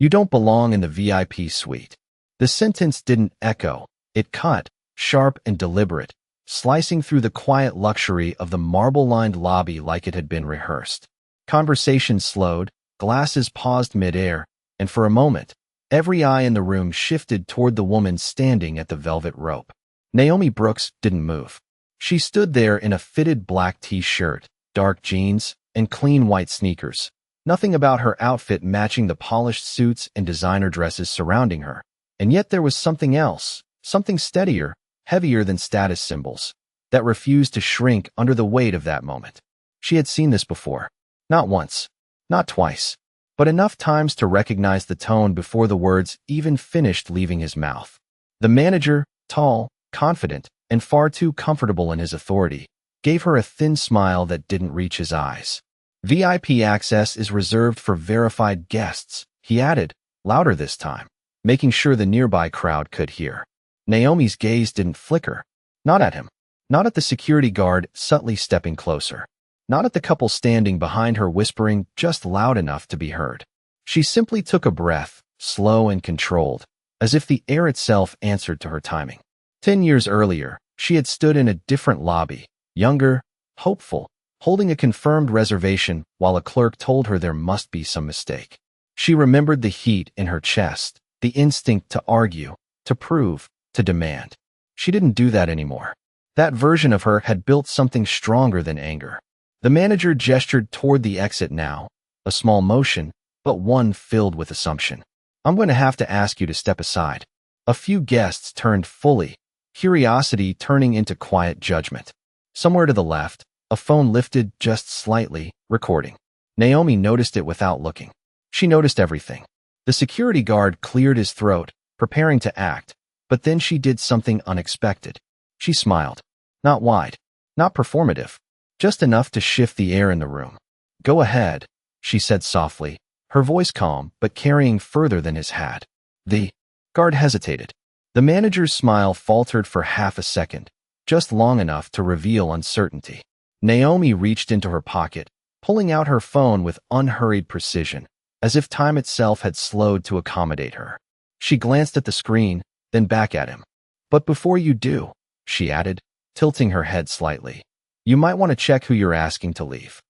You don't belong in the VIP suite. The sentence didn't echo. It cut, sharp and deliberate, slicing through the quiet luxury of the marble-lined lobby like it had been rehearsed. Conversation slowed, glasses paused mid-air, and for a moment, every eye in the room shifted toward the woman standing at the velvet rope. Naomi Brooks didn't move. She stood there in a fitted black t-shirt, dark jeans, and clean white sneakers. Nothing about her outfit matching the polished suits and designer dresses surrounding her. And yet there was something else, something steadier, heavier than status symbols, that refused to shrink under the weight of that moment. She had seen this before. Not once, not twice, but enough times to recognize the tone before the words even finished leaving his mouth. The manager, tall, confident, and far too comfortable in his authority, gave her a thin smile that didn't reach his eyes. VIP access is reserved for verified guests, he added, louder this time, making sure the nearby crowd could hear. Naomi's gaze didn't flicker. Not at him. Not at the security guard subtly stepping closer. Not at the couple standing behind her whispering just loud enough to be heard. She simply took a breath, slow and controlled, as if the air itself answered to her timing. 10 years earlier, she had stood in a different lobby, younger, hopeful, holding a confirmed reservation while a clerk told her there must be some mistake. She remembered the heat in her chest, the instinct to argue, to prove, to demand. She didn't do that anymore. That version of her had built something stronger than anger. The manager gestured toward the exit now, a small motion, but one filled with assumption. I'm going to have to ask you to step aside. A few guests turned fully, curiosity turning into quiet judgment. Somewhere to the left, a phone lifted just slightly, recording. Naomi noticed it without looking. She noticed everything. The security guard cleared his throat, preparing to act, but then she did something unexpected. She smiled. Not wide, not performative, just enough to shift the air in the room. Go ahead, she said softly, her voice calm but carrying further than his hat. The guard hesitated. The manager's smile faltered for half a second, just long enough to reveal uncertainty. Naomi reached into her pocket, pulling out her phone with unhurried precision, as if time itself had slowed to accommodate her. She glanced at the screen, then back at him. But before you do, she added, tilting her head slightly, you might want to check who you're asking to leave.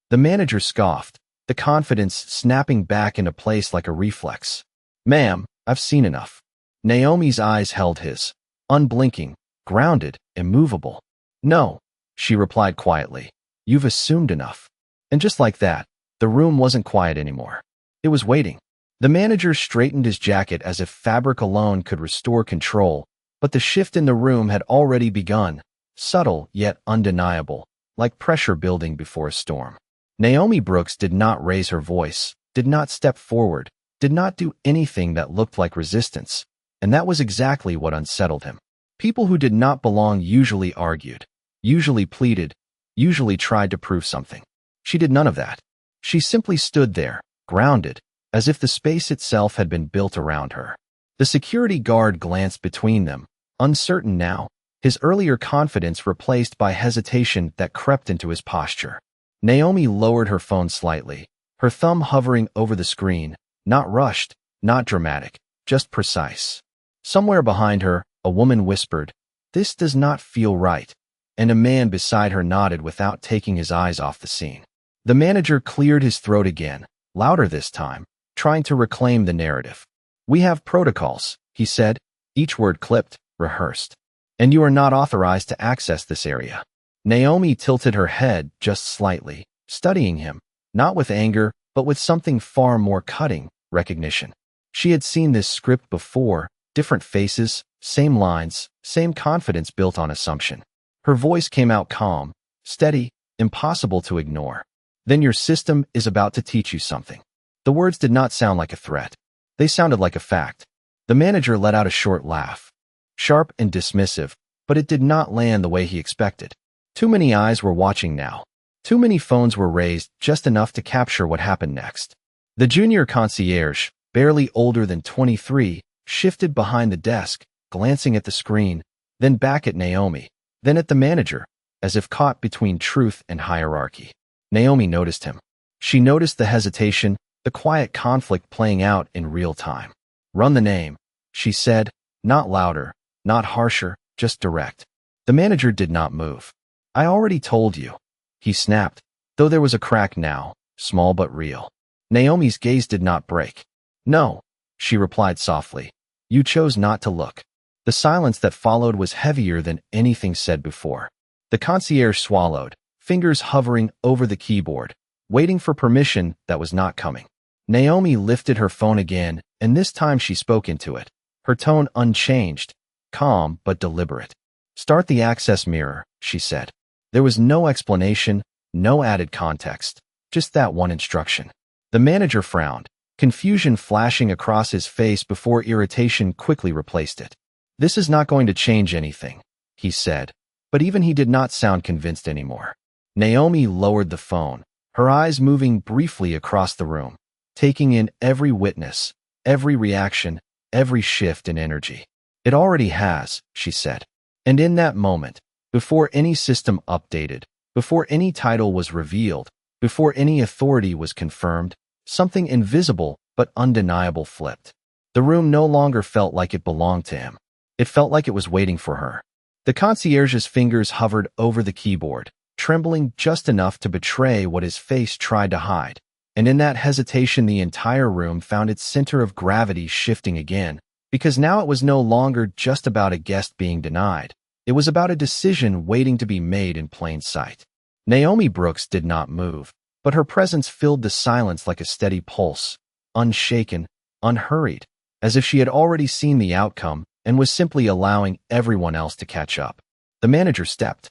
The manager scoffed, the confidence snapping back into place like a reflex. Ma'am, I've seen enough. Naomi's eyes held his, unblinking, grounded, immovable. No, she replied quietly. You've assumed enough. And just like that, the room wasn't quiet anymore. It was waiting. The manager straightened his jacket as if fabric alone could restore control, but the shift in the room had already begun, subtle yet undeniable, like pressure building before a storm. Naomi Brooks did not raise her voice, did not step forward, did not do anything that looked like resistance, and that was exactly what unsettled him. People who did not belong usually argued, usually pleaded, usually tried to prove something. She did none of that. She simply stood there, grounded, as if the space itself had been built around her. The security guard glanced between them, uncertain now, his earlier confidence replaced by hesitation that crept into his posture. Naomi lowered her phone slightly, her thumb hovering over the screen, not rushed, not dramatic, just precise. Somewhere behind her, a woman whispered, "This does not feel right," and a man beside her nodded without taking his eyes off the scene. The manager cleared his throat again, louder this time, trying to reclaim the narrative. "We have protocols," he said, each word clipped, rehearsed. "And you are not authorized to access this area." Naomi tilted her head just slightly, studying him, not with anger, but with something far more cutting, recognition. She had seen this script before, different faces, same lines, same confidence built on assumption. Her voice came out calm, steady, impossible to ignore. "Then your system is about to teach you something." The words did not sound like a threat. They sounded like a fact. The manager let out a short laugh. Sharp and dismissive, but it did not land the way he expected. Too many eyes were watching now. Too many phones were raised just enough to capture what happened next. The junior concierge, barely older than 23, shifted behind the desk, glancing at the screen, then back at Naomi, then at the manager, as if caught between truth and hierarchy. Naomi noticed him. She noticed the hesitation, the the quiet conflict playing out in real time. "Run the name," she said, not louder, not harsher, just direct. The manager did not move. "I already told you," he snapped, though there was a crack now, small but real. Naomi's gaze did not break. "No," she replied softly. "You chose not to look." The silence that followed was heavier than anything said before. The concierge swallowed, fingers hovering over the keyboard, waiting for permission that was not coming. Naomi lifted her phone again, and this time she spoke into it, her tone unchanged, calm but deliberate. "Start the access mirror," she said. There was no explanation, no added context, just that one instruction. The manager frowned, confusion flashing across his face before irritation quickly replaced it. "This is not going to change anything," he said, but even he did not sound convinced anymore. Naomi lowered the phone, her eyes moving briefly across the room, taking in every witness, every reaction, every shift in energy. "It already has," she said. And in that moment, before any system updated, before any title was revealed, before any authority was confirmed, something invisible but undeniable flipped. The room no longer felt like it belonged to him. It felt like it was waiting for her. The concierge's fingers hovered over the keyboard, trembling just enough to betray what his face tried to hide. And in that hesitation, the entire room found its center of gravity shifting again, because now it was no longer just about a guest being denied. It was about a decision waiting to be made in plain sight. Naomi Brooks did not move, but her presence filled the silence like a steady pulse, unshaken, unhurried, as if she had already seen the outcome and was simply allowing everyone else to catch up. The manager stepped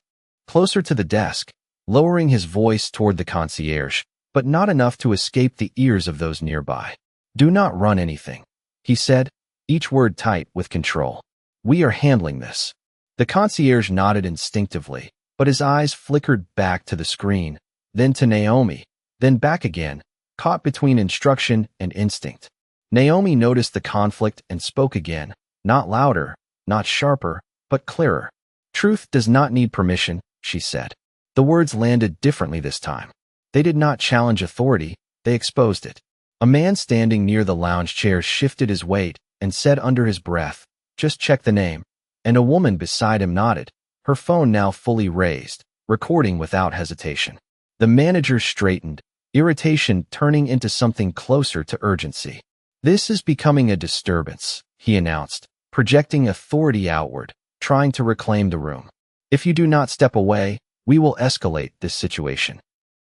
closer to the desk, lowering his voice toward the concierge, but not enough to escape the ears of those nearby. "Do not run anything," he said, each word tight with control. "We are handling this." The concierge nodded instinctively, but his eyes flickered back to the screen, then to Naomi, then back again, caught between instruction and instinct. Naomi noticed the conflict and spoke again, not louder, not sharper, but clearer. "Truth does not need permission," she said. The words landed differently this time. They did not challenge authority, they exposed it. A man standing near the lounge chair shifted his weight and said under his breath, "Just check the name." And a woman beside him nodded, her phone now fully raised, recording without hesitation. The manager straightened, irritation turning into something closer to urgency. "This is becoming a disturbance," he announced, projecting authority outward, trying to reclaim the room. "If you do not step away, we will escalate this situation."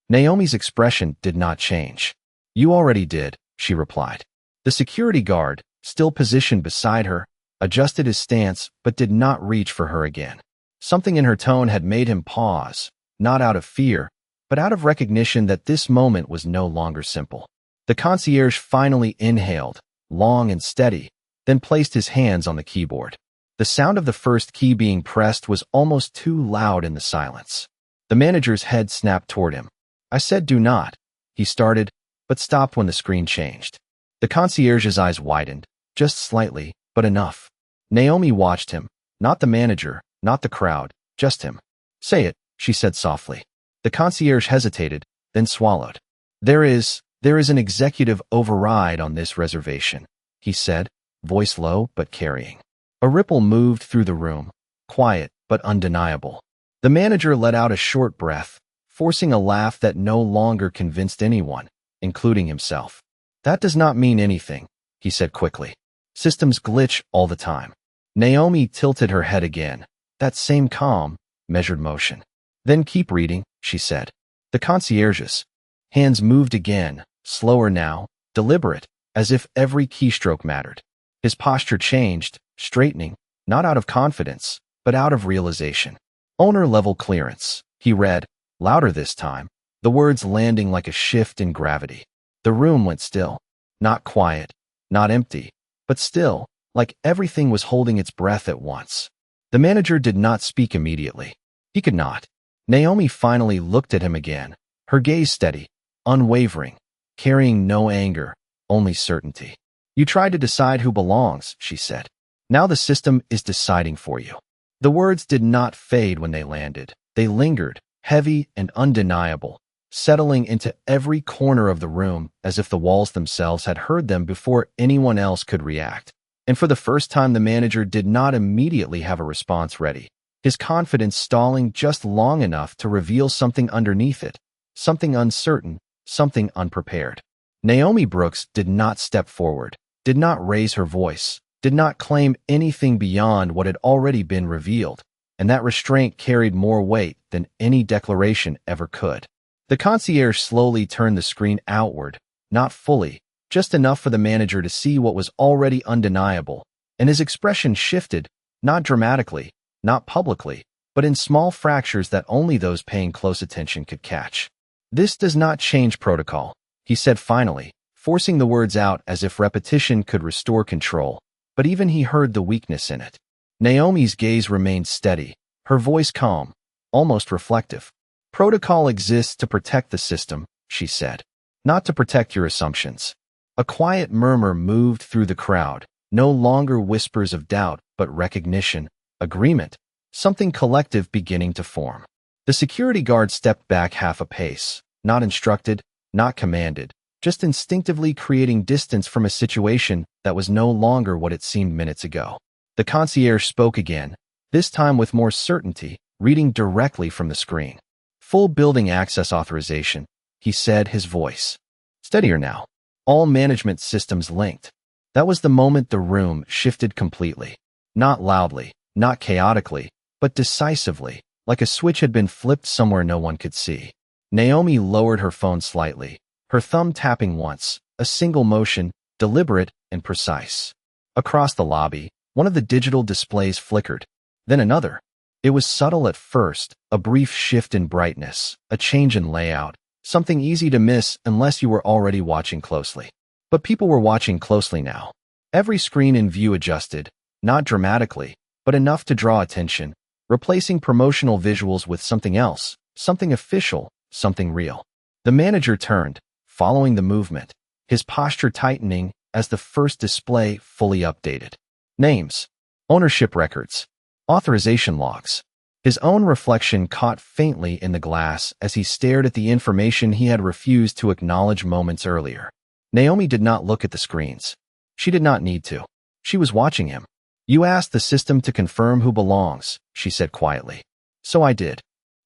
Naomi's expression did not change. "You already did," she replied. The security guard, still positioned beside her, adjusted his stance but did not reach for her again. Something in her tone had made him pause, not out of fear, but out of recognition that this moment was no longer simple. The concierge finally inhaled, long and steady, then placed his hands on the keyboard. The sound of the first key being pressed was almost too loud in the silence. The manager's head snapped toward him. "I said do not," he started, but stopped when the screen changed. The concierge's eyes widened, just slightly, but enough. Naomi watched him, not the manager, not the crowd, just him. "Say it," she said softly. The concierge hesitated, then swallowed. There is an executive override on this reservation," he said, voice low but carrying. A ripple moved through the room, quiet but undeniable. The manager let out a short breath, forcing a laugh that no longer convinced anyone, including himself. "That does not mean anything," he said quickly. "Systems glitch all the time." Naomi tilted her head again, that same calm, measured motion. "Then keep reading," she said. The concierge's hands moved again, slower now, deliberate, as if every keystroke mattered. His posture changed, straightening, not out of confidence, but out of realization. "Owner-level clearance," he read, louder this time, the words landing like a shift in gravity. The room went still. Not quiet, not empty, but still, like everything was holding its breath at once. The manager did not speak immediately. He could not. Naomi finally looked at him again, her gaze steady, unwavering, carrying no anger, only certainty. "You tried to decide who belongs," she said. "Now the system is deciding for you." The words did not fade when they landed. They lingered, heavy and undeniable, settling into every corner of the room as if the walls themselves had heard them before anyone else could react. And for the first time, the manager did not immediately have a response ready, his confidence stalling just long enough to reveal something underneath it, something uncertain, something unprepared. Naomi Brooks did not step forward, did not raise her voice, did not claim anything beyond what had already been revealed, and that restraint carried more weight than any declaration ever could. The concierge slowly turned the screen outward, not fully, just enough for the manager to see what was already undeniable, and his expression shifted, not dramatically, not publicly, but in small fractures that only those paying close attention could catch. "This does not change protocol," he said finally, forcing the words out as if repetition could restore control, but even he heard the weakness in it. Naomi's gaze remained steady, her voice calm, almost reflective. "Protocol exists to protect the system," she said, "not to protect your assumptions." A quiet murmur moved through the crowd, no longer whispers of doubt, but recognition, agreement, something collective beginning to form. The security guard stepped back half a pace, not instructed, not commanded, just instinctively creating distance from a situation that was no longer what it seemed minutes ago. The concierge spoke again, this time with more certainty, reading directly from the screen. "Full building access authorization," he said, his voice steadier now. "All management systems linked." That was the moment the room shifted completely. Not loudly, not chaotically, but decisively, like a switch had been flipped somewhere no one could see. Naomi lowered her phone slightly, her thumb tapping once, a single motion, deliberate and precise. Across the lobby, one of the digital displays flickered, then another. It was subtle at first, a brief shift in brightness, a change in layout, something easy to miss unless you were already watching closely. But people were watching closely now. Every screen in view adjusted, not dramatically, but enough to draw attention, replacing promotional visuals with something else, something official, something real. The manager turned, following the movement, his posture tightening as the first display fully updated. Names, ownership records, authorization logs. His own reflection caught faintly in the glass as he stared at the information he had refused to acknowledge moments earlier. Naomi did not look at the screens. She did not need to. She was watching him. "You asked the system to confirm who belongs," she said quietly. "So I did."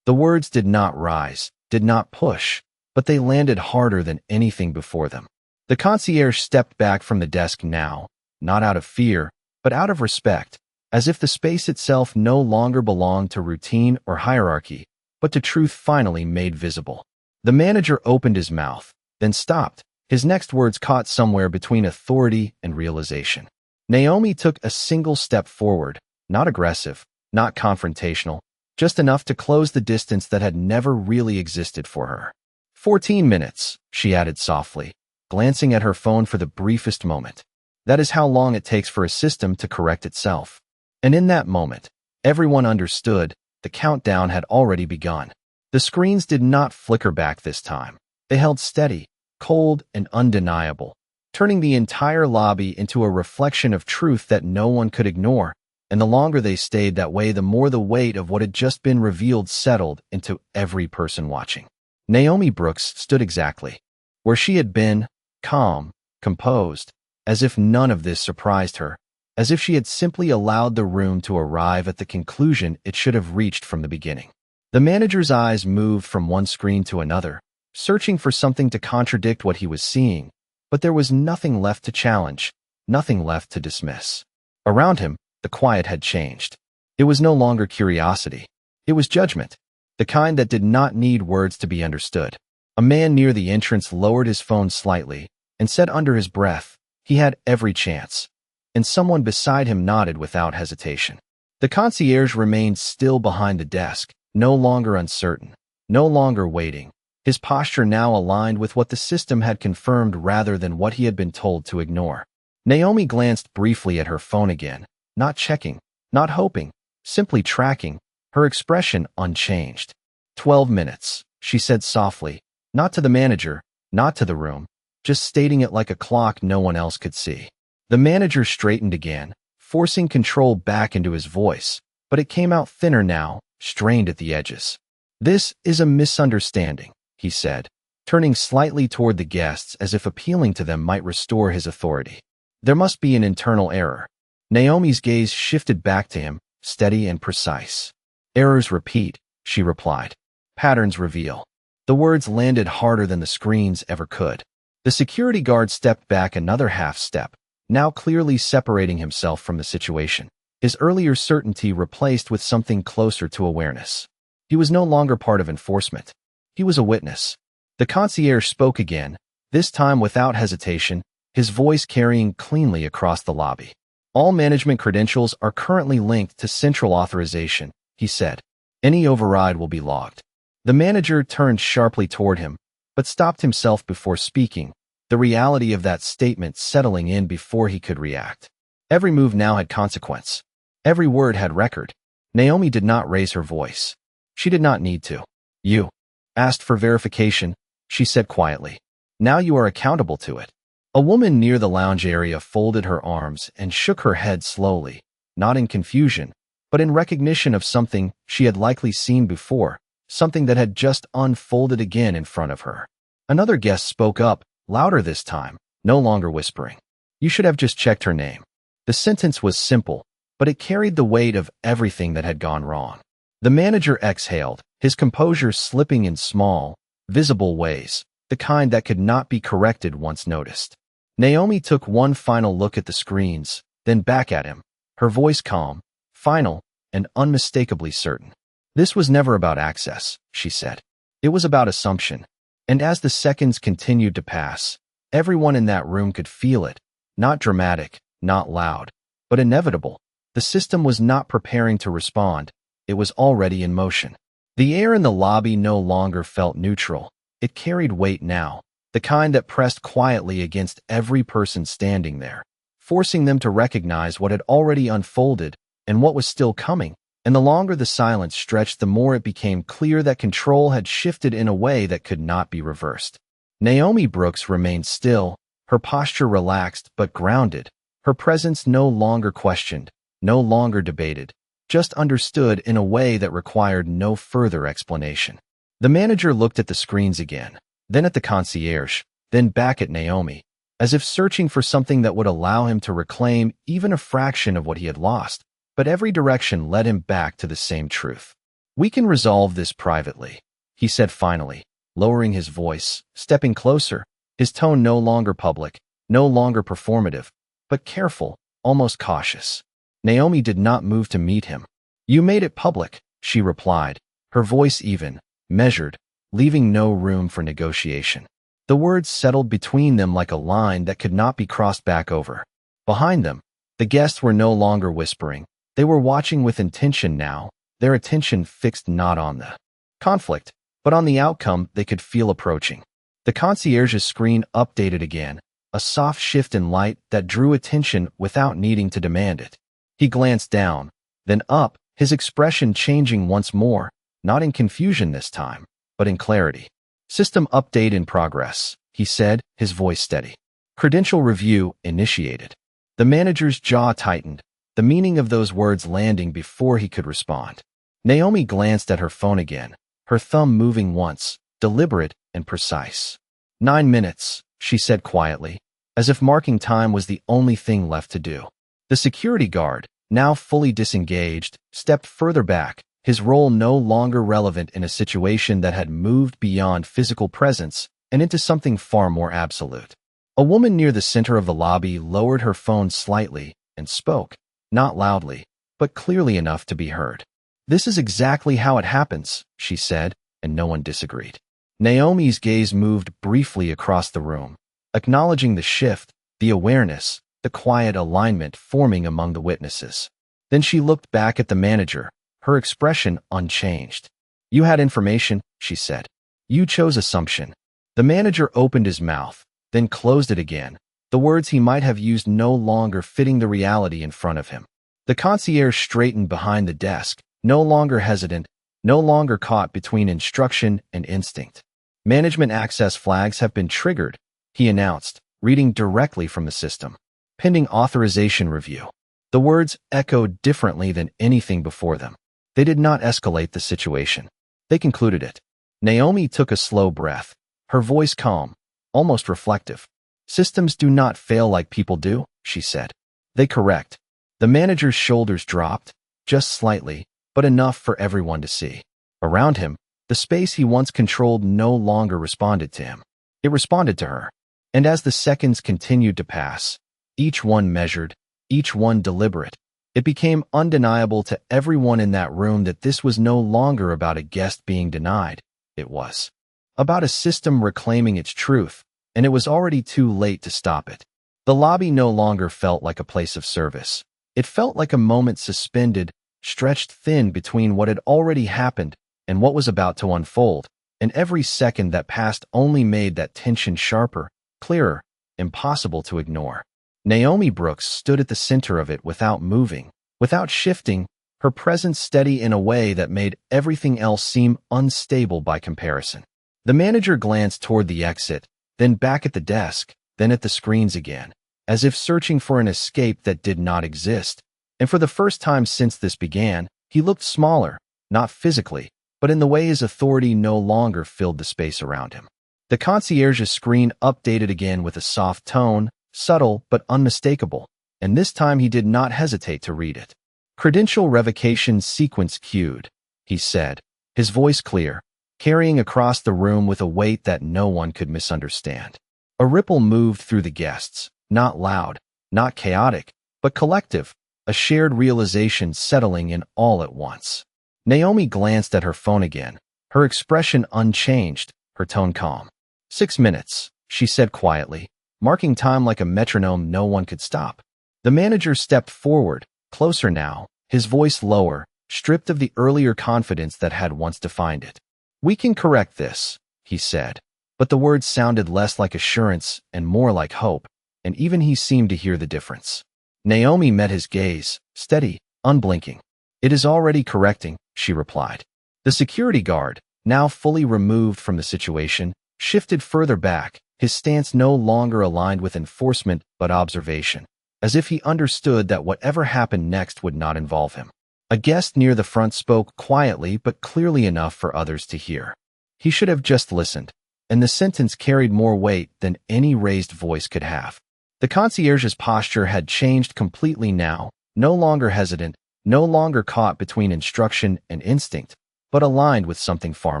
The words did not rise, did not push, but they landed harder than anything before them. The concierge stepped back from the desk now, not out of fear, but out of respect, as if the space itself no longer belonged to routine or hierarchy, but to truth finally made visible. The manager opened his mouth, then stopped, his next words caught somewhere between authority and realization. Naomi took a single step forward, not aggressive, not confrontational, just enough to close the distance that had never really existed for her. 14 minutes, she added softly, glancing at her phone for the briefest moment. That is how long it takes for a system to correct itself. And in that moment, everyone understood the countdown had already begun. The screens did not flicker back this time. They held steady, cold and undeniable, turning the entire lobby into a reflection of truth that no one could ignore. And the longer they stayed that way, the more the weight of what had just been revealed settled into every person watching. Naomi Brooks stood exactly where she had been, calm, composed, as if none of this surprised her, as if she had simply allowed the room to arrive at the conclusion it should have reached from the beginning. The manager's eyes moved from one screen to another, searching for something to contradict what he was seeing, but there was nothing left to challenge, nothing left to dismiss. Around him, the quiet had changed. It was no longer curiosity. It was judgment, the kind that did not need words to be understood. A man near the entrance lowered his phone slightly and said under his breath, he had every chance. And someone beside him nodded without hesitation. The concierge remained still behind the desk, no longer uncertain, no longer waiting, his posture now aligned with what the system had confirmed rather than what he had been told to ignore. Naomi glanced briefly at her phone again, not checking, not hoping, simply tracking, her expression unchanged. 12 minutes, she said softly, not to the manager, not to the room, just stating it like a clock no one else could see. The manager straightened again, forcing control back into his voice, but it came out thinner now, strained at the edges. "This is a misunderstanding," he said, turning slightly toward the guests as if appealing to them might restore his authority. There must be an internal error. Naomi's gaze shifted back to him, steady and precise. Errors repeat, she replied. Patterns reveal. The words landed harder than the screens ever could. The security guard stepped back another half step, now clearly separating himself from the situation, his earlier certainty replaced with something closer to awareness. He was no longer part of enforcement. He was a witness. The concierge spoke again, this time without hesitation, his voice carrying cleanly across the lobby. All management credentials are currently linked to central authorization, he said. Any override will be logged. The manager turned sharply toward him, but stopped himself before speaking, the reality of that statement settling in before he could react. Every move now had consequence. Every word had record. Naomi did not raise her voice. She did not need to. You asked for verification, she said quietly. Now you are accountable to it. A woman near the lounge area folded her arms and shook her head slowly, not in confusion, but in recognition of something she had likely seen before, something that had just unfolded again in front of her. Another guest spoke up, louder this time, no longer whispering. You should have just checked her name. The sentence was simple, but it carried the weight of everything that had gone wrong. The manager exhaled, his composure slipping in small, visible ways, the kind that could not be corrected once noticed. Naomi took one final look at the screens, then back at him, her voice calm, final, and unmistakably certain. This was never about access, she said. It was about assumption. And as the seconds continued to pass, everyone in that room could feel it, not dramatic, not loud, but inevitable. The system was not preparing to respond. It was already in motion. The air in the lobby no longer felt neutral. It carried weight now, the kind that pressed quietly against every person standing there, forcing them to recognize what had already unfolded and what was still coming. And the longer the silence stretched, the more it became clear that control had shifted in a way that could not be reversed. Naomi Brooks remained still, her posture relaxed but grounded, her presence no longer questioned, no longer debated, just understood in a way that required no further explanation. The manager looked at the screens again, then at the concierge, then back at Naomi, as if searching for something that would allow him to reclaim even a fraction of what he had lost. But every direction led him back to the same truth. We can resolve this privately, he said finally, lowering his voice, stepping closer, his tone no longer public, no longer performative, but careful, almost cautious. Naomi did not move to meet him. You made it public, she replied, her voice even, measured, leaving no room for negotiation. The words settled between them like a line that could not be crossed back over. Behind them, the guests were no longer whispering. They were watching with intention now, their attention fixed not on the conflict, but on the outcome they could feel approaching. The concierge's screen updated again, a soft shift in light that drew attention without needing to demand it. He glanced down, then up, his expression changing once more, not in confusion this time, but in clarity. System update in progress, he said, his voice steady. Credential review initiated. The manager's jaw tightened, the meaning of those words landing before he could respond. Naomi glanced at her phone again, her thumb moving once, deliberate and precise. 9 minutes, she said quietly, as if marking time was the only thing left to do. The security guard, now fully disengaged, stepped further back, his role no longer relevant in a situation that had moved beyond physical presence and into something far more absolute. A woman near the center of the lobby lowered her phone slightly and spoke. Not loudly, but clearly enough to be heard. This is exactly how it happens, she said, and no one disagreed. Naomi's gaze moved briefly across the room, acknowledging the shift, the awareness, the quiet alignment forming among the witnesses. Then she looked back at the manager, her expression unchanged. You had information, she said. You chose assumption. The manager opened his mouth, then closed it again, the words he might have used no longer fitting the reality in front of him. The concierge straightened behind the desk, no longer hesitant, no longer caught between instruction and instinct. Management access flags have been triggered, he announced, reading directly from the system. Pending authorization review. The words echoed differently than anything before them. They did not escalate the situation. They concluded it. Naomi took a slow breath, her voice calm, almost reflective. Systems do not fail like people do, she said. They correct. The manager's shoulders dropped, just slightly, but enough for everyone to see. Around him, the space he once controlled no longer responded to him. It responded to her. And as the seconds continued to pass, each one measured, each one deliberate, it became undeniable to everyone in that room that this was no longer about a guest being denied. It was about a system reclaiming its truth, and it was already too late to stop it. The lobby no longer felt like a place of service. It felt like a moment suspended, stretched thin between what had already happened and what was about to unfold, and every second that passed only made that tension sharper, clearer, impossible to ignore. Naomi Brooks stood at the center of it without moving, without shifting, her presence steady in a way that made everything else seem unstable by comparison. The manager glanced toward the exit, then back at the desk, then at the screens again, as if searching for an escape that did not exist. And for the first time since this began, he looked smaller, not physically, but in the way his authority no longer filled the space around him. The concierge's screen updated again with a soft tone, subtle but unmistakable, and this time he did not hesitate to read it. Credential revocation sequence queued, he said, his voice clear, carrying across the room with a weight that no one could misunderstand. A ripple moved through the guests, not loud, not chaotic, but collective, a shared realization settling in all at once. Naomi glanced at her phone again, her expression unchanged, her tone calm. 6 minutes, she said quietly, marking time like a metronome no one could stop. The manager stepped forward, closer now, his voice lower, stripped of the earlier confidence that had once defined it. "We can correct this," he said, but the words sounded less like assurance and more like hope, and even he seemed to hear the difference. Naomi met his gaze, steady, unblinking. "It is already correcting," she replied. The security guard, now fully removed from the situation, shifted further back, his stance no longer aligned with enforcement but observation, as if he understood that whatever happened next would not involve him. A guest near the front spoke quietly but clearly enough for others to hear. He should have just listened, and the sentence carried more weight than any raised voice could have. The concierge's posture had changed completely now, no longer hesitant, no longer caught between instruction and instinct, but aligned with something far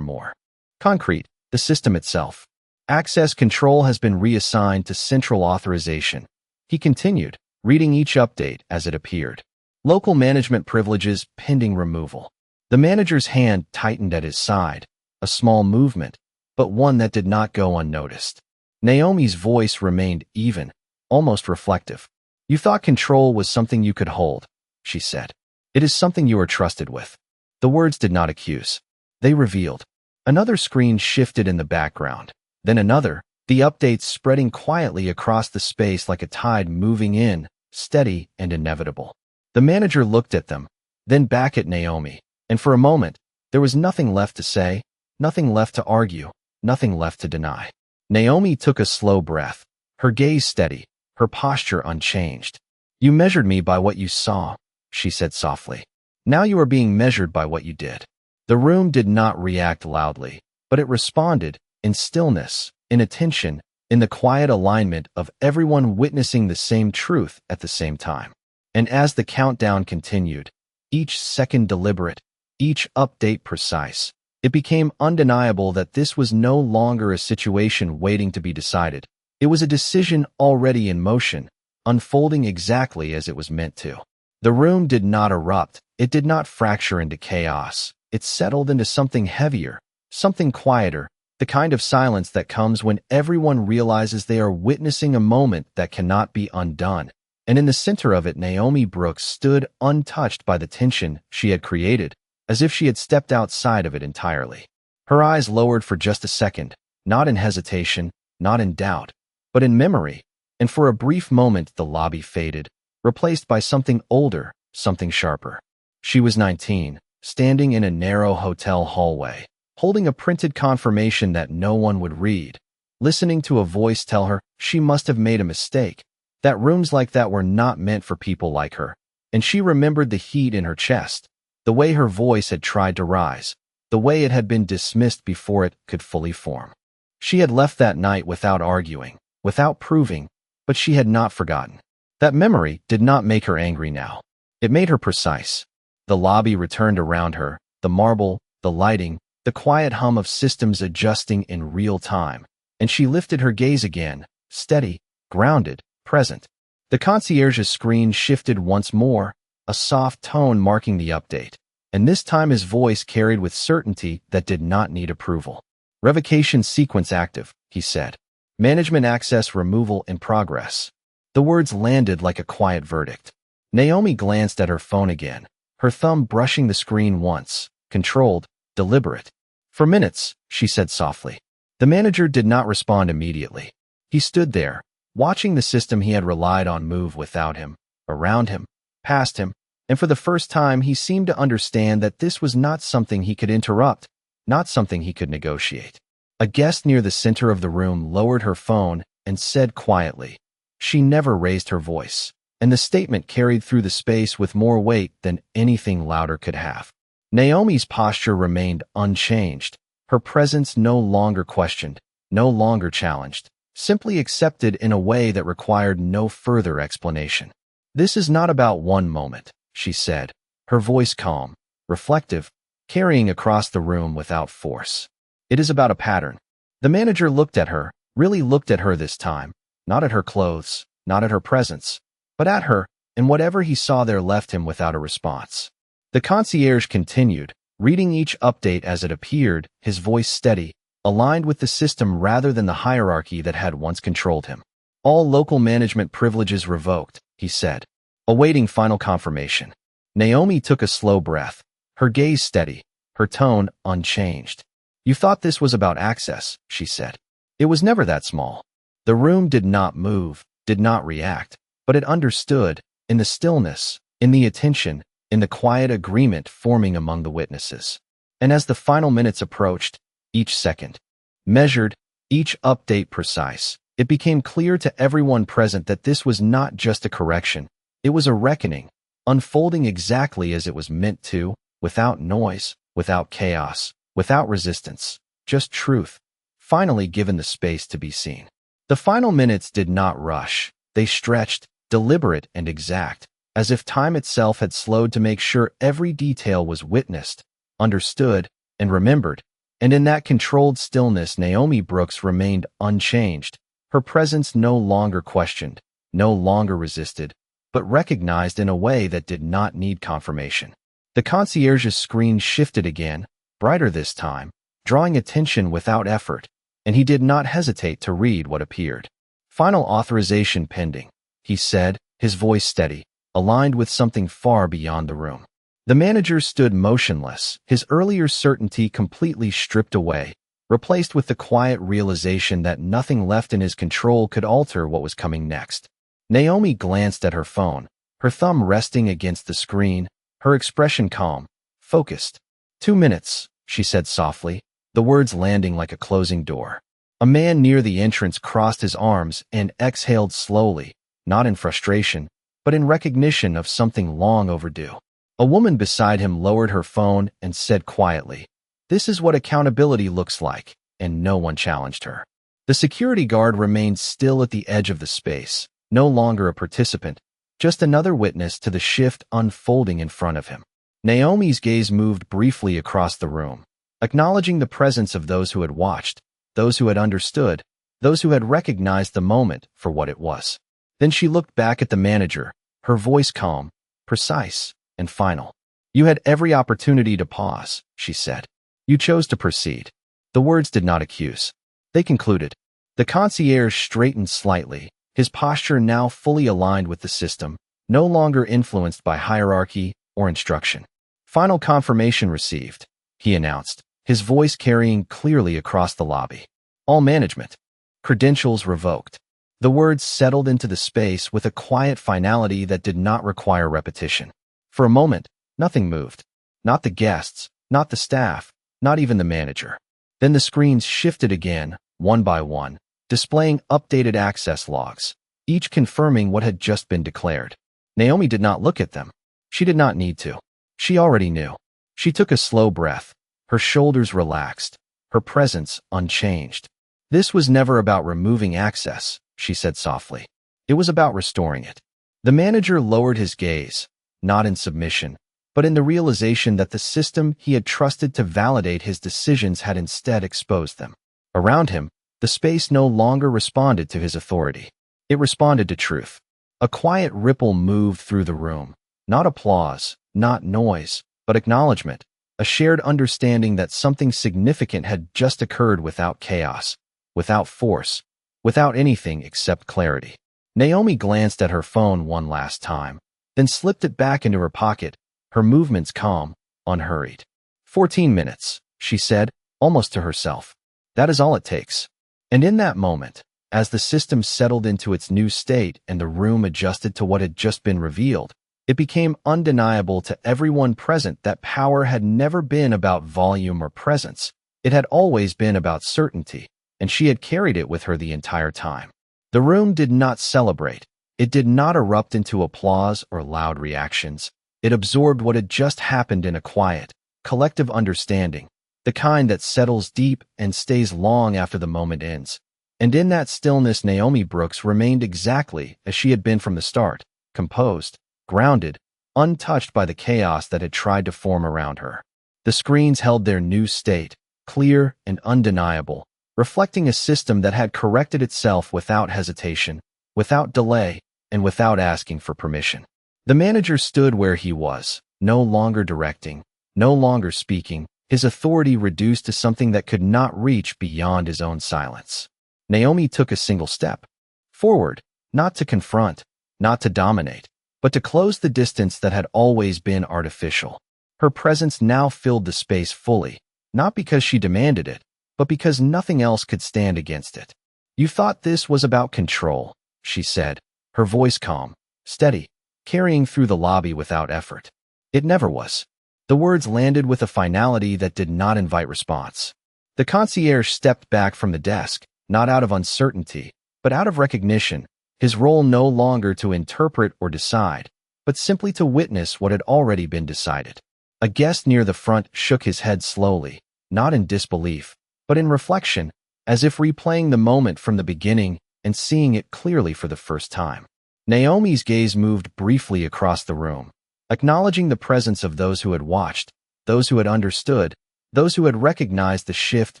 more concrete, the system itself. Access control has been reassigned to central authorization. He continued, reading each update as it appeared. Local management privileges pending removal. The manager's hand tightened at his side, a small movement, but one that did not go unnoticed. Naomi's voice remained even, almost reflective. "You thought control was something you could hold," she said. "It is something you are trusted with." The words did not accuse. They revealed. Another screen shifted in the background, then another, the updates spreading quietly across the space like a tide moving in, steady and inevitable. The manager looked at them, then back at Naomi, and for a moment, there was nothing left to say, nothing left to argue, nothing left to deny. Naomi took a slow breath, her gaze steady, her posture unchanged. "You measured me by what you saw," she said softly. "Now you are being measured by what you did." The room did not react loudly, but it responded, in stillness, in attention, in the quiet alignment of everyone witnessing the same truth at the same time. And as the countdown continued, each second deliberate, each update precise, it became undeniable that this was no longer a situation waiting to be decided. It was a decision already in motion, unfolding exactly as it was meant to. The room did not erupt, it did not fracture into chaos. It settled into something heavier, something quieter, the kind of silence that comes when everyone realizes they are witnessing a moment that cannot be undone. And in the center of it, Naomi Brooks stood untouched by the tension she had created, as if she had stepped outside of it entirely. Her eyes lowered for just a second, not in hesitation, not in doubt, but in memory, and for a brief moment the lobby faded, replaced by something older, something sharper. She was 19, standing in a narrow hotel hallway, holding a printed confirmation that no one would read, listening to a voice tell her she must have made a mistake, that rooms like that were not meant for people like her, and she remembered the heat in her chest, the way her voice had tried to rise, the way it had been dismissed before it could fully form. She had left that night without arguing, without proving, but she had not forgotten. That memory did not make her angry now. It made her precise. The lobby returned around her, the marble, the lighting, the quiet hum of systems adjusting in real time, and she lifted her gaze again, steady, grounded, present. The concierge's screen shifted once more, a soft tone marking the update, and this time his voice carried with certainty that did not need approval. "Revocation sequence active," he said. "Management access removal in progress." The words landed like a quiet verdict. Naomi glanced at her phone again, her thumb brushing the screen once, controlled, deliberate. "For minutes," she said softly. The manager did not respond immediately. He stood there, watching the system he had relied on move without him, around him, past him, and for the first time he seemed to understand that this was not something he could interrupt, not something he could negotiate. A guest near the center of the room lowered her phone and said quietly. She never raised her voice, and the statement carried through the space with more weight than anything louder could have. Naomi's posture remained unchanged, her presence no longer questioned, no longer challenged, simply accepted in a way that required no further explanation. "This is not about one moment," she said, her voice calm, reflective, carrying across the room without force. "It is about a pattern." The manager looked at her, really looked at her this time, not at her clothes, not at her presence, but at her, and whatever he saw there left him without a response. The concierge continued, reading each update as it appeared, his voice steady, aligned with the system rather than the hierarchy that had once controlled him. "All local management privileges revoked," he said, awaiting final confirmation. Naomi took a slow breath, her gaze steady, her tone unchanged. "You thought this was about access," she said. "It was never that small." The room did not move, did not react, but it understood, in the stillness, in the attention, in the quiet agreement forming among the witnesses. And as the final minutes approached, each second measured, each update precise, it became clear to everyone present that this was not just a correction, it was a reckoning, unfolding exactly as it was meant to, without noise, without chaos, without resistance, just truth, finally given the space to be seen. The final minutes did not rush, they stretched, deliberate and exact, as if time itself had slowed to make sure every detail was witnessed, understood, and remembered. And in that controlled stillness, Naomi Brooks remained unchanged, her presence no longer questioned, no longer resisted, but recognized in a way that did not need confirmation. The concierge's screen shifted again, brighter this time, drawing attention without effort, and he did not hesitate to read what appeared. "Final authorization pending," he said, his voice steady, aligned with something far beyond the room. The manager stood motionless, his earlier certainty completely stripped away, replaced with the quiet realization that nothing left in his control could alter what was coming next. Naomi glanced at her phone, her thumb resting against the screen, her expression calm, focused. 2 minutes, she said softly, the words landing like a closing door. A man near the entrance crossed his arms and exhaled slowly, not in frustration, but in recognition of something long overdue. A woman beside him lowered her phone and said quietly, "This is what accountability looks like," and no one challenged her. The security guard remained still at the edge of the space, no longer a participant, just another witness to the shift unfolding in front of him. Naomi's gaze moved briefly across the room, acknowledging the presence of those who had watched, those who had understood, those who had recognized the moment for what it was. Then she looked back at the manager, her voice calm, precise, and final. "You had every opportunity to pause," she said. "You chose to proceed." The words did not accuse. They concluded. The concierge straightened slightly, his posture now fully aligned with the system, no longer influenced by hierarchy or instruction. "Final confirmation received," he announced, his voice carrying clearly across the lobby. "All management credentials revoked." The words settled into the space with a quiet finality that did not require repetition. For a moment, nothing moved. Not the guests, not the staff, not even the manager. Then the screens shifted again, one by one, displaying updated access logs, each confirming what had just been declared. Naomi did not look at them. She did not need to. She already knew. She took a slow breath, her shoulders relaxed, her presence unchanged. This was never about removing access, she said softly. It was about restoring it. The manager lowered his gaze, not in submission, but in the realization that the system he had trusted to validate his decisions had instead exposed them. Around him, the space no longer responded to his authority. It responded to truth. A quiet ripple moved through the room. Not applause, not noise, but acknowledgement, a shared understanding that something significant had just occurred without chaos, without force, without anything except clarity. Naomi glanced at her phone one last time, then slipped it back into her pocket, her movements calm, unhurried. 14 minutes, she said, almost to herself. That is all it takes. And in that moment, as the system settled into its new state and the room adjusted to what had just been revealed, it became undeniable to everyone present that power had never been about volume or presence. It had always been about certainty, and she had carried it with her the entire time. The room did not celebrate. It did not erupt into applause or loud reactions. It absorbed what had just happened in a quiet, collective understanding, the kind that settles deep and stays long after the moment ends. And in that stillness, Naomi Brooks remained exactly as she had been from the start, composed, grounded, untouched by the chaos that had tried to form around her. The screens held their new state, clear and undeniable, reflecting a system that had corrected itself without hesitation, without delay, and without asking for permission. The manager stood where he was, no longer directing, no longer speaking, his authority reduced to something that could not reach beyond his own silence. Naomi took a single step forward, not to confront, not to dominate, but to close the distance that had always been artificial. Her presence now filled the space fully, not because she demanded it, but because nothing else could stand against it. You thought this was about control, she said, her voice calm, steady, carrying through the lobby without effort. It never was. The words landed with a finality that did not invite response. The concierge stepped back from the desk, not out of uncertainty, but out of recognition, his role no longer to interpret or decide, but simply to witness what had already been decided. A guest near the front shook his head slowly, not in disbelief, but in reflection, as if replaying the moment from the beginning and seeing it clearly for the first time. Naomi's gaze moved briefly across the room, acknowledging the presence of those who had watched, those who had understood, those who had recognized the shift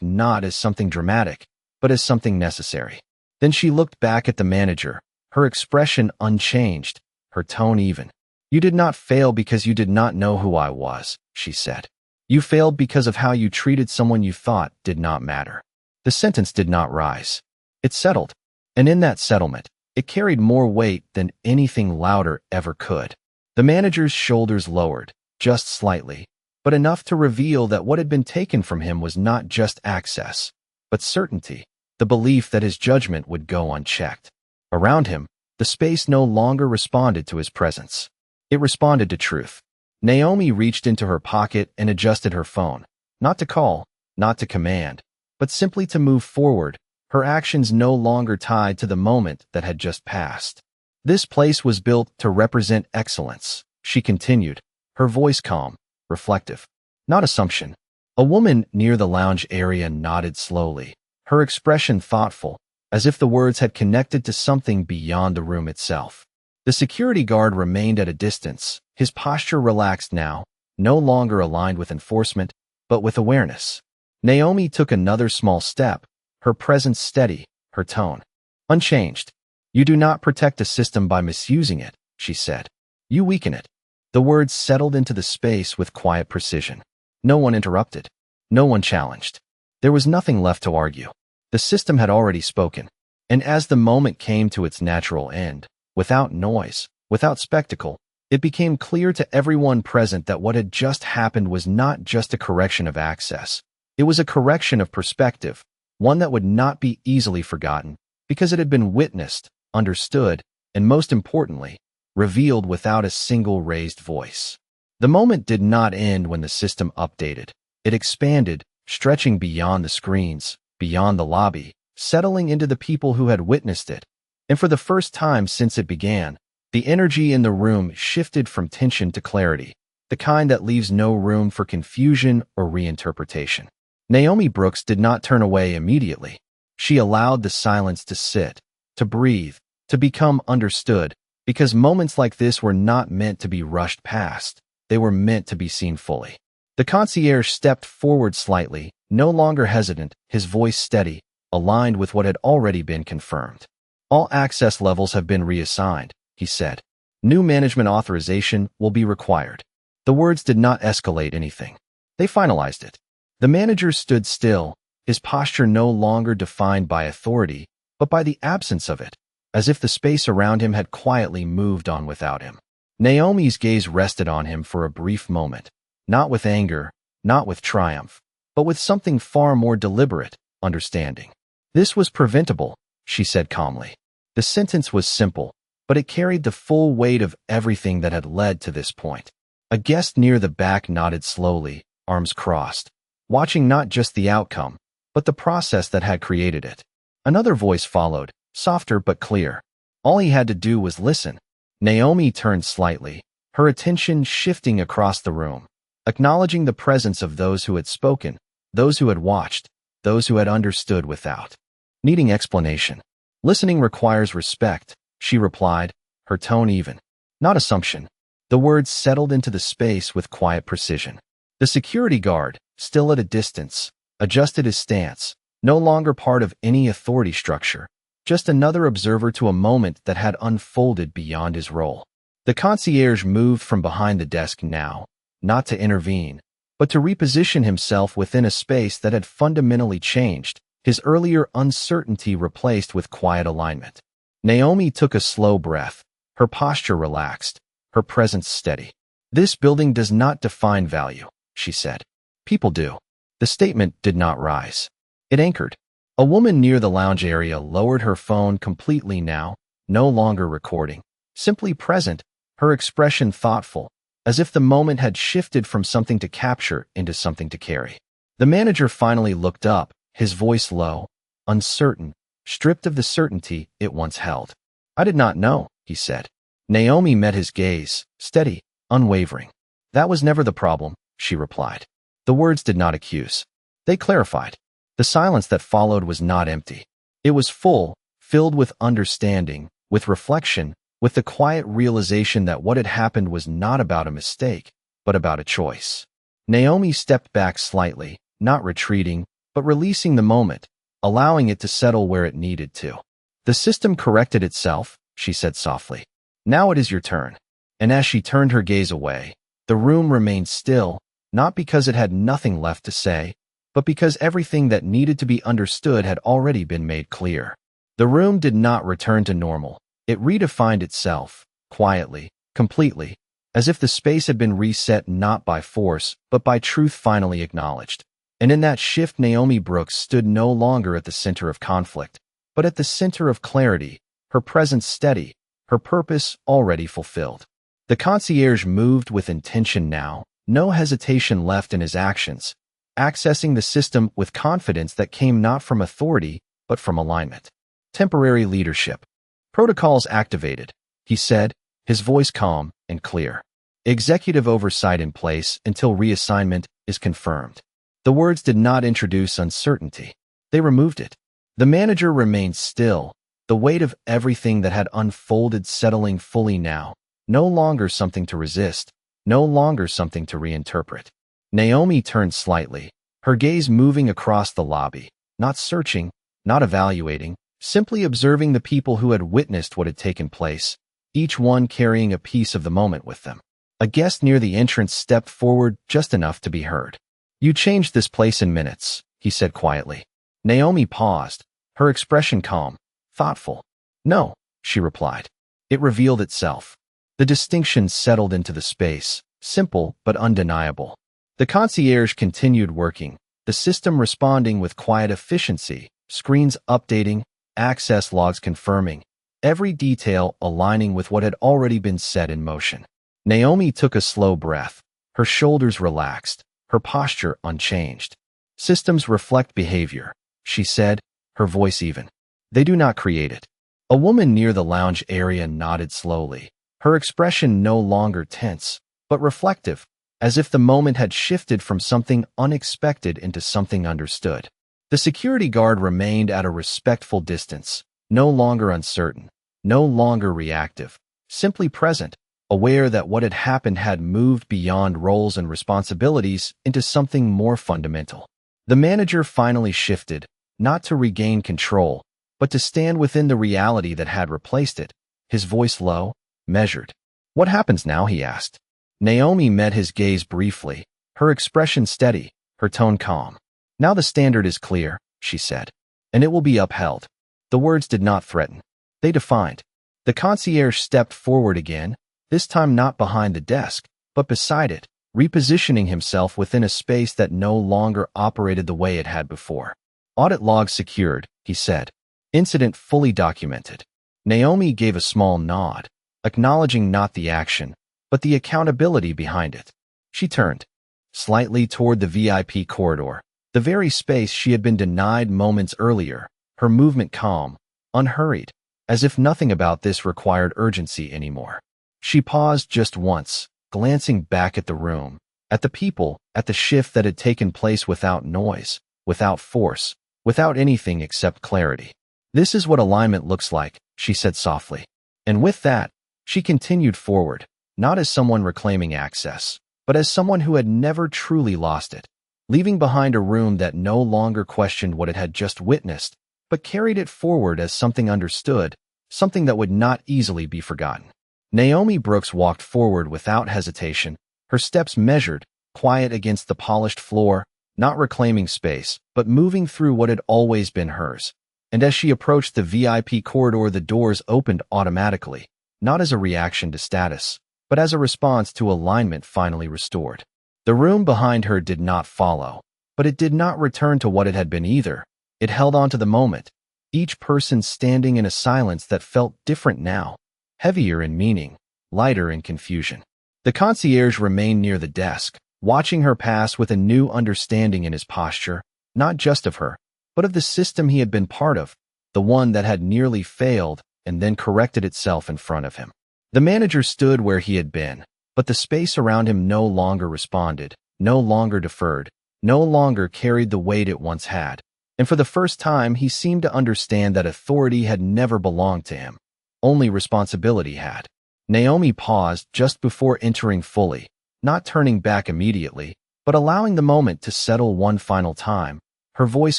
not as something dramatic, but as something necessary. Then she looked back at the manager, her expression unchanged, her tone even. You did not fail because you did not know who I was, she said. You failed because of how you treated someone you thought did not matter. The sentence did not rise. It settled, and in that settlement, it carried more weight than anything louder ever could. The manager's shoulders lowered, just slightly, but enough to reveal that what had been taken from him was not just access, but certainty, the belief that his judgment would go unchecked. Around him, the space no longer responded to his presence. It responded to truth. Naomi reached into her pocket and adjusted her phone, not to call, not to command, but simply to move forward, her actions no longer tied to the moment that had just passed. This place was built to represent excellence, she continued, her voice calm, reflective. Not assumption. A woman near the lounge area nodded slowly, her expression thoughtful, as if the words had connected to something beyond the room itself. The security guard remained at a distance, his posture relaxed now, no longer aligned with enforcement, but with awareness. Naomi took another small step, her presence steady, her tone unchanged. You do not protect a system by misusing it, she said. You weaken it. The words settled into the space with quiet precision. No one interrupted. No one challenged. There was nothing left to argue. The system had already spoken. And as the moment came to its natural end, without noise, without spectacle, it became clear to everyone present that what had just happened was not just a correction of access. It was a correction of perspective, one that would not be easily forgotten, because it had been witnessed, understood, and most importantly, revealed without a single raised voice. The moment did not end when the system updated. It expanded, stretching beyond the screens, beyond the lobby, settling into the people who had witnessed it. And for the first time since it began, the energy in the room shifted from tension to clarity. the kind that leaves no room for confusion or reinterpretation. Naomi Brooks did not turn away immediately. She allowed the silence to sit, to breathe, to become understood, because moments like this were not meant to be rushed past. They were meant to be seen fully. The concierge stepped forward slightly, no longer hesitant, his voice steady, aligned with what had already been confirmed. All access levels have been reassigned, he said. New management authorization will be required. The words did not escalate anything. They finalized it. The manager stood still, his posture no longer defined by authority, but by the absence of it, as if the space around him had quietly moved on without him. Naomi's gaze rested on him for a brief moment, not with anger, not with triumph, but with something far more deliberate, understanding. This was preventable, she said calmly. The sentence was simple, but it carried the full weight of everything that had led to this point. A guest near the back nodded slowly, arms crossed, watching not just the outcome, but the process that had created it. Another voice followed, softer but clear. All he had to do was listen. Naomi turned slightly, her attention shifting across the room, acknowledging the presence of those who had spoken, those who had watched, those who had understood without needing explanation. Listening requires respect, she replied, her tone even, not assumption. The words settled into the space with quiet precision. The security guard, still at a distance, adjusted his stance, no longer part of any authority structure, just another observer to a moment that had unfolded beyond his role. The concierge moved from behind the desk now, not to intervene, but to reposition himself within a space that had fundamentally changed, his earlier uncertainty replaced with quiet alignment. Naomi took a slow breath, her posture relaxed, her presence steady. This building does not define value, she said. People do. The statement did not rise. It anchored. A woman near the lounge area lowered her phone completely now, no longer recording, simply present, her expression thoughtful, as if the moment had shifted from something to capture into something to carry. The manager finally looked up, his voice low, uncertain, stripped of the certainty it once held. I did not know, he said. Naomi met his gaze, steady, unwavering. That was never the problem, she replied. The words did not accuse. They clarified. The silence that followed was not empty. It was full, filled with understanding, with reflection, with the quiet realization that what had happened was not about a mistake, but about a choice. Naomi stepped back slightly, not retreating, but releasing the moment, allowing it to settle where it needed to. The system corrected itself, she said softly. Now it is your turn. And as she turned her gaze away, the room remained still, not because it had nothing left to say, but because everything that needed to be understood had already been made clear. The room did not return to normal. It redefined itself, quietly, completely, as if the space had been reset not by force, but by truth finally acknowledged. And in that shift, Naomi Brooks stood no longer at the center of conflict, but at the center of clarity, her presence steady, her purpose already fulfilled. The concierge moved with intention now, no hesitation left in his actions, accessing the system with confidence that came not from authority, but from alignment. Temporary leadership. Protocols activated, he said, his voice calm and clear. Executive oversight in place until reassignment is confirmed. The words did not introduce uncertainty. They removed it. The manager remained still, the weight of everything that had unfolded settling fully now, no longer something to resist, no longer something to reinterpret. Naomi turned slightly, her gaze moving across the lobby, not searching, not evaluating, simply observing the people who had witnessed what had taken place, each one carrying a piece of the moment with them. A guest near the entrance stepped forward just enough to be heard. You changed this place in minutes, he said quietly. Naomi paused, her expression calm, thoughtful. No, she replied. It revealed itself. The distinction settled into the space, simple but undeniable. The concierge continued working, the system responding with quiet efficiency, screens updating, access logs confirming, every detail aligning with what had already been set in motion. Naomi took a slow breath, her shoulders relaxed, her posture unchanged. Systems reflect behavior, she said, her voice even. They do not create it. A woman near the lounge area nodded slowly, her expression no longer tense, but reflective, as if the moment had shifted from something unexpected into something understood. The security guard remained at a respectful distance, no longer uncertain, no longer reactive, simply present, aware that what had happened had moved beyond roles and responsibilities into something more fundamental. The manager finally shifted, not to regain control, but to stand within the reality that had replaced it, his voice low, measured. "What happens now?" he asked. Naomi met his gaze briefly, her expression steady, her tone calm. "Now the standard is clear," she said, "and it will be upheld." The words did not threaten. They defined. The concierge stepped forward again, this time not behind the desk, but beside it, repositioning himself within a space that no longer operated the way it had before. "Audit log secured," he said. "Incident fully documented." Naomi gave a small nod, acknowledging not the action, but the accountability behind it. She turned slightly toward the VIP corridor, the very space she had been denied moments earlier, her movement calm, unhurried, as if nothing about this required urgency anymore. She paused just once, glancing back at the room, at the people, at the shift that had taken place without noise, without force, without anything except clarity. "This is what alignment looks like," she said softly. And with that, she continued forward, not as someone reclaiming access, but as someone who had never truly lost it, leaving behind a room that no longer questioned what it had just witnessed, but carried it forward as something understood, something that would not easily be forgotten. Naomi Brooks walked forward without hesitation, her steps measured, quiet against the polished floor, not reclaiming space, but moving through what had always been hers. And as she approached the VIP corridor, the doors opened automatically, not as a reaction to status, but as a response to alignment finally restored. The room behind her did not follow, but it did not return to what it had been either. It held on to the moment, each person standing in a silence that felt different now, heavier in meaning, lighter in confusion. The concierge remained near the desk, watching her pass with a new understanding in his posture, not just of her, but of the system he had been part of, the one that had nearly failed and then corrected itself in front of him. The manager stood where he had been, but the space around him no longer responded, no longer deferred, no longer carried the weight it once had. And for the first time, he seemed to understand that authority had never belonged to him. Only responsibility had. Naomi paused just before entering fully, not turning back immediately, but allowing the moment to settle one final time, her voice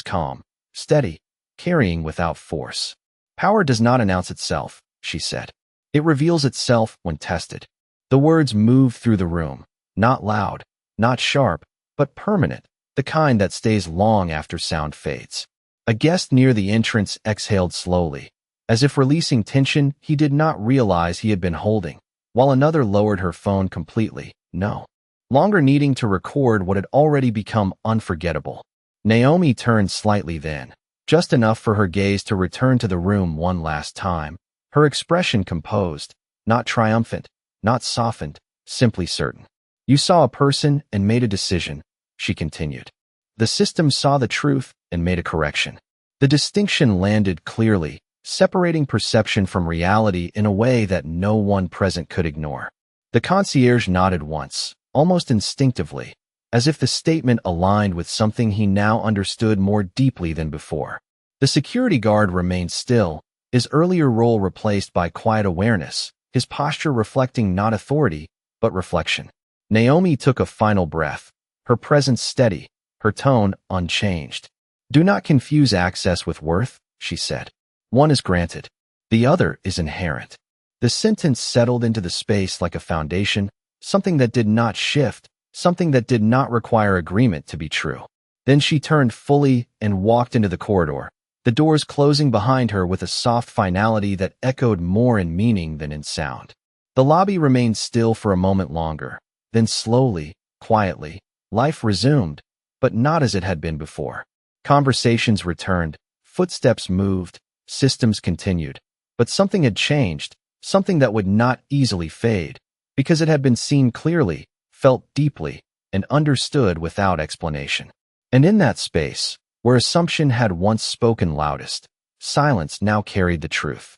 calm, steady, carrying without force. "Power does not announce itself," she said. "It reveals itself when tested." The words moved through the room, not loud, not sharp, but permanent, the kind that stays long after sound fades. A guest near the entrance exhaled slowly, as if releasing tension he did not realize he had been holding, while another lowered her phone completely, no longer needing to record what had already become unforgettable. Naomi turned slightly then, just enough for her gaze to return to the room one last time, her expression composed, not triumphant, not softened, simply certain. "You saw a person and made a decision," she continued. "The system saw the truth and made a correction." The distinction landed clearly, separating perception from reality in a way that no one present could ignore. The concierge nodded once, almost instinctively, as if the statement aligned with something he now understood more deeply than before. The security guard remained still, his earlier role replaced by quiet awareness, his posture reflecting not authority, but reflection. Naomi took a final breath, her presence steady, her tone unchanged. "Do not confuse access with worth," she said. "One is granted. The other is inherent." The sentence settled into the space like a foundation, something that did not shift, something that did not require agreement to be true. Then she turned fully and walked into the corridor, the doors closing behind her with a soft finality that echoed more in meaning than in sound. The lobby remained still for a moment longer, then slowly, quietly, life resumed, but not as it had been before. Conversations returned, footsteps moved, systems continued, but something had changed, something that would not easily fade, because it had been seen clearly, felt deeply, and understood without explanation. And in that space, where assumption had once spoken loudest, silence now carried the truth.